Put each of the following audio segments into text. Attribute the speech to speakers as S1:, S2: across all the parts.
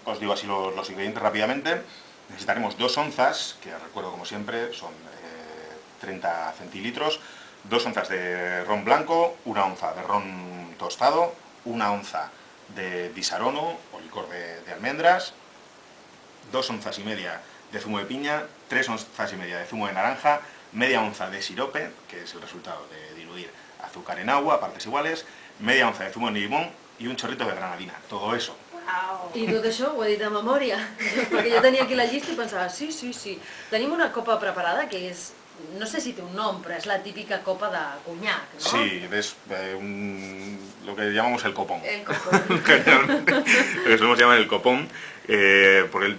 S1: Os digo así los ingredientes rápidamente. Necesitaremos 2 onzas, que recuerdo como siempre, son 30 centilitros, 2 onzas de ron blanco, 1 onza de ron tostado, 1 onza de disarono o licor de almendras, 2 onzas y media de zumo de piña, 3 onzas y media de zumo de naranja, media onza de sirope, que es el resultado de diluir azúcar en agua a partes iguales, media onza de zumo de limón y un chorrito de granadina. Todo eso.
S2: Wow. I tot això ho he dit de memòria, perquè jo tenia aquí la llista i pensava, sí. Tenim una copa preparada que és, no sé si té un nom, però és la típica copa de conyac, ¿no?
S1: Sí, es lo que llamamos el copón.
S2: El copón.
S1: Lo que solemos llamar el copón, porque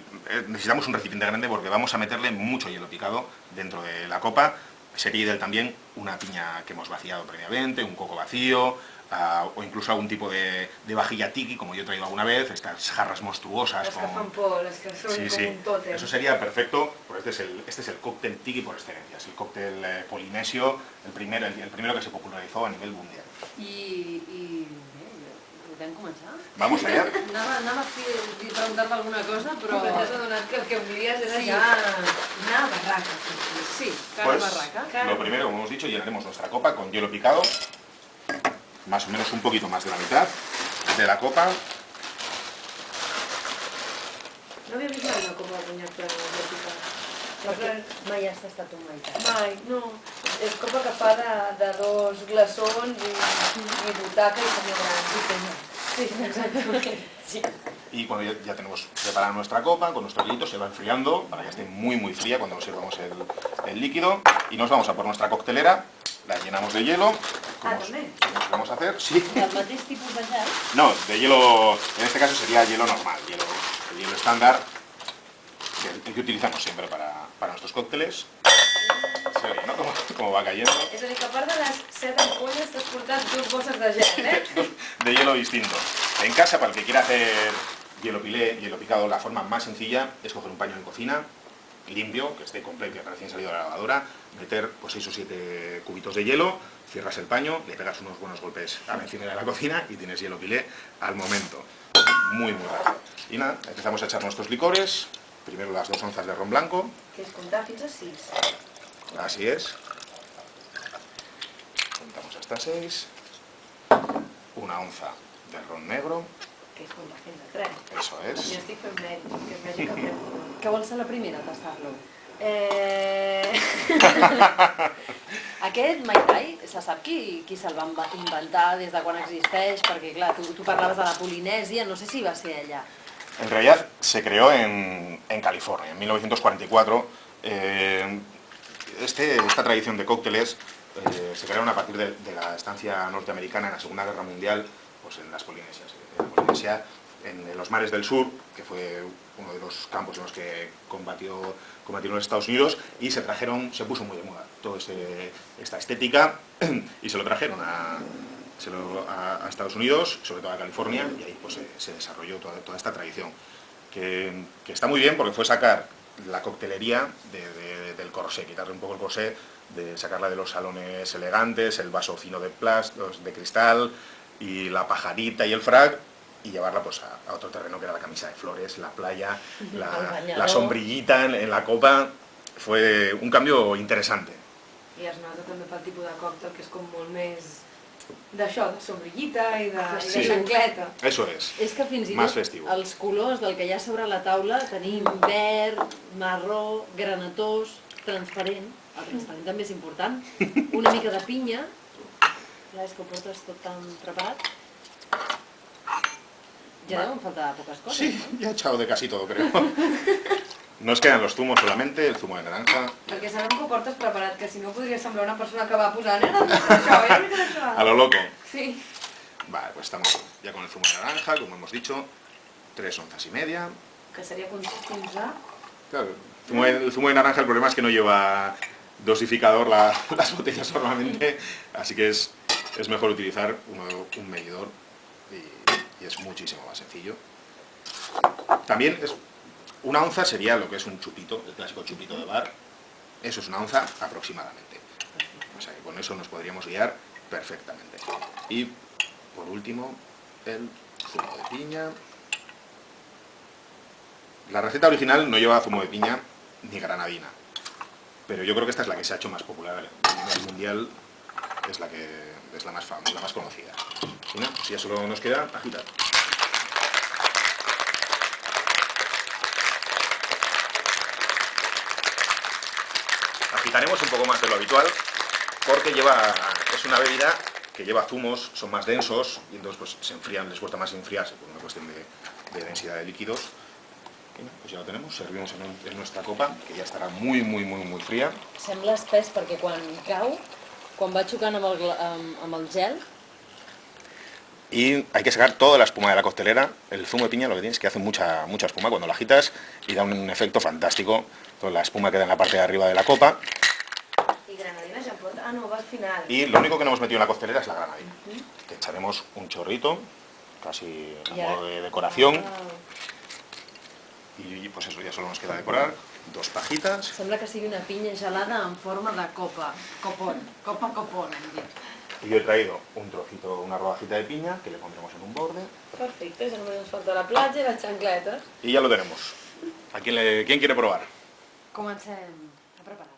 S1: necesitamos un recipiente grande porque vamos a meterle mucho hielo picado dentro de la copa. Sería ideal también una piña que hemos vaciado previamente, un coco vacío, o incluso algún tipo de vajilla tiki, como yo he traído alguna vez, estas jarras monstruosas.
S2: Las que fan por, las que son como un tótem.
S1: Eso sería perfecto, porque este es el cóctel tiki por excelencia, es el cóctel polinesio, el primero que se popularizó a nivel mundial.
S2: I podem començar?
S1: Vamos allá.
S2: Anava a preguntar-me alguna cosa, però t'has adonat que el que volies era ja anar a barraca. Sí, cara barraca.
S1: Lo primero, como hemos dicho, llenaremos nuestra copa con hielo picado, más o menos un poquito más de la mitad de la copa.
S2: No havia vist mai una copa de conyac per hielo picat. Mai has tastat un maitat? Mai, no. És copa que fa de 2 glaçons i butaca i senyor gran. Sí, exactamente. Sí.
S1: Y cuando ya tenemos preparada nuestra copa, con nuestro hielito se va enfriando para que esté muy fría cuando sirvamos el líquido. Y nos vamos a por nuestra coctelera, la llenamos de hielo. Como vamos a hacer, sí.
S2: ¿Del mateix tipus de gel?
S1: No, de hielo, en este caso sería hielo normal, el hielo estándar, el que utilizamos siempre para nuestros cócteles. Se ve, ¿no? Como va cayendo.
S2: És a dir, que a part de les 7 ampolles t'has portat 2 bosses de gel, ¿eh?
S1: De hielo distinto. En casa, para el que quiera hacer hielo pilé, hielo picado, la forma más sencilla es coger un paño de cocina limpio, que esté completo y recién salido de la lavadora, meter pues 6 o 7 cubitos de hielo, cierras el paño, le pegas unos buenos golpes a la encimera de la cocina y tienes hielo pilé al momento. Muy rápido. Y nada, empezamos a echar nuestros licores. Primero las 2 onzas de ron blanco.
S2: Que es comptar fins a 6.
S1: Así es. Contamos hasta 6. 1 onza de ron negro.
S2: Que és comptar fins a 3.
S1: Eso es.
S2: Jo estic fent mèrits, que és mèdica fent. Que vol ser la primera a tastar-lo? Aquest Mai Tai, se sap qui se'l va inventar, des de quan existeix? Perquè clar, tu parlaves de la Polinèsia, no sé si va ser allà.
S1: En realidad se creó en California, en 1944. Esta tradición de cócteles se crearon a partir de la estancia norteamericana en la Segunda Guerra Mundial, pues en las Polinesias. En la Polinesia, en los mares del sur, que fue uno de los campos en los que combatieron los Estados Unidos, y se puso muy de moda toda esta estética, y se lo trajeron a Estados Unidos, sobre todo a California, y ahí pues se desarrolló toda esta tradición, que está muy bien porque fue sacar la coctelería del corsé, quitarle un poco el corsé, de sacarla de los salones elegantes, el vaso fino de plástico, de cristal, y la pajarita y el frac, y llevarla pues a otro terreno que era la camisa de flores, la playa, la sombrillita en la copa. Fue un cambio interesante.
S2: I es nota també pel tipus de còctel, que és com molt més d'això, de sombrillita i de xancleta.
S1: Eso es.
S2: És que fins i tot els colors del que hi ha sobre la taula tenim verd, marró, granatós, transparent. El transparent també és important. Una mica de pinya. Clar, és que ho portes tot tan preparat. Ya deben faltar pocas cosas.
S1: Sí,
S2: ¿no?
S1: ya he echado de casi todo, creo. Nos quedan los zumos solamente, el zumo de naranja.
S2: Perquè sabem que ho portes preparat, que si no podria semblar una persona que va posant, això.
S1: A lo loco.
S2: Sí.
S1: Vale, pues estamos ya con el zumo de naranja, como hemos dicho, 3 onzas y media.
S2: Que sería fins a...
S1: Claro, el zumo de naranja, el problema es que no lleva dosificador las botellas normalmente, así que es mejor utilizar un medidor y es muchísimo más sencillo. También una onza sería lo que es un chupito, el clásico chupito de bar. Eso es 1 onza aproximadamente. O sea que con eso nos podríamos guiar perfectamente. Y por último, el zumo de piña. La receta original no lleva zumo de piña ni granadina, pero yo creo que esta es la que se ha hecho más popular a nivel mundial, es la más conocida. Y no, si ya solo nos queda agitar. Agitaremos un poco más de lo habitual porque es una bebida que lleva zumos, son más densos y entonces pues, se enfrían, les cuesta más enfriarse por una cuestión de densidad de líquidos. Y pues ya lo tenemos, servimos en nuestra copa, que ya estará muy fría.
S2: Sembla espès perquè quan cau, quan va xocant amb el gel...
S1: Y hay que sacar toda la espuma de la coctelera. El zumo de piña lo que tiene es que hace mucha espuma cuando la agitas y da un efecto fantástico. Toda la espuma queda en la parte de arriba de la copa.
S2: ¿Y granadina se aporta? Ah, no, va al final.
S1: Y lo único que no hemos metido en la coctelera es la granadina. Que echaremos un chorrito, casi a modo de decoración. Y pues eso, ya solo nos queda decorar. 2 pajitas.
S2: Sembla que sigui una pinya gelada en forma de copa. Copón. Copa-copón, hem dit.
S1: Y yo he traído un trocito, una rodajita de piña que le pondremos en un borde.
S2: Perfecte, ja només ens falta la platja i les xancletes.
S1: Y ya lo tenemos. ¿Quién quiere probar?
S2: Comencem a preparar.